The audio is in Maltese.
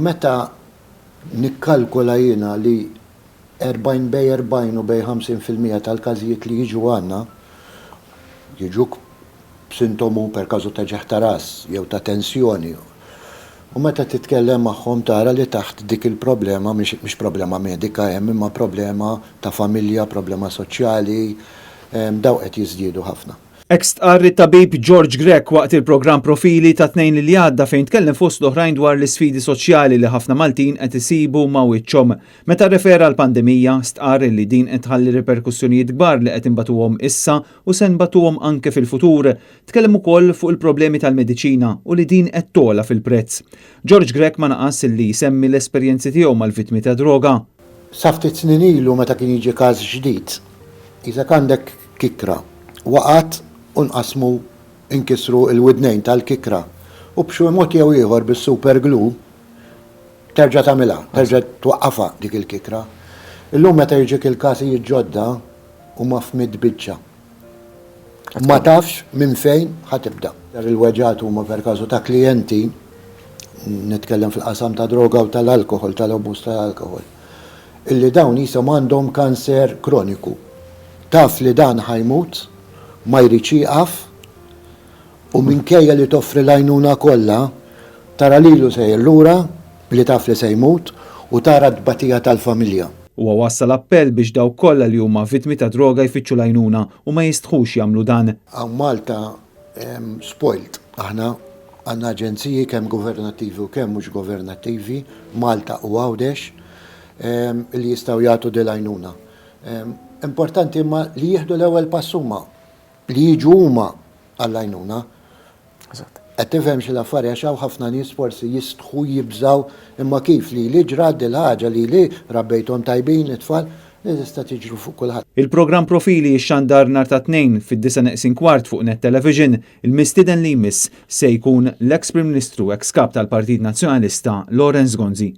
Meta nikkalkula jiena li 40 u bej 50% tal-każijiet li jiġu għandna jiġu b'sintomu per każu ta' ġeħ ta' ras jew ta' tensjoni. U meta titkellem magħhom tara li taħt dik il-problema mhix problema medika hemm imma problema ta' familja, problema soċjali, daw qed jiżdiedu ħafna. Stqarr it-tabib George Grech waqt il-programm Profili ta' tnejn li għadda fejn tkellem fost l-oħrajn dwar l-isfidi soċjali li ħafna Maltin qed isibu ma' wiċċhom. Meta rrefera l-pandemija, stqarr li din qed tħalli reperkussjonijiet kbar li qed inbatuhom issa u se nbatuhom anke fil-futur. Tkellem ukoll fuq il-problemi tal-mediċina u li din qed tola fil-prezz. George Grech ma naqas li jsemmi l-esperjenzi tiegħu mal-vittmi ta' droga. Sa ftit snin ilu meta kien jiġi każ ġdid, iżda għandek kikra waqgħet u nqasmu inkisru il-widnejn tal-kikra u b'xi mod jew ieħor bis-super glue terġa' tagħmilha, terġa' twaqqafha dik il-kikra. Illum meta jiġik il-każijiet ġodda huma f'mid-biċċa. Ma tafx minn fejn ħatibda. Il-weġġat huma per każu ta' klijenti, nitkellem fil-qasam ta' droga u tal-alkohol, tal-abbuż tal-alkohol, illi dawn jisom għandhom kanser kroniku. Taf li dan ħajmut ma jridx jieqaf u minkejja li toffri l-għajnuna kollha tara lilu sejjer lura li taf li se jmut u tara d-tbatija tal-familja. Huwa wassal appell biex dawk kollha li huma vittmi ta' droga jfittxu l-għajnuna u ma jistħux jagħmlu dan. Hawn Malta spoilt. Aħna għandna aġenziji kemm governattivi u kemm mhux governattivi, Malta u Għawdex li jistgħu jagħtu din l-għajnuna. Importanti imma li jieħdu l-ewwel pass huma li jiġu huma għall-għajnuna. Qed tifhem xi l-affarijiet għax ħafna nies forsi jistħu jibżaw imma kif li ġrad il-ħaġa li rabbejthom tajbin it-tfal li tista' tiġru fuq kulħadd. Il-programm Profili xxandar nhar ta' tnejn fid-9:15 fuq Net Television, il-mistieden li jmiss se jkun l-eks Prim Ministru ex kap tal-Partit Nazzjonalista Lawrence Gonzi.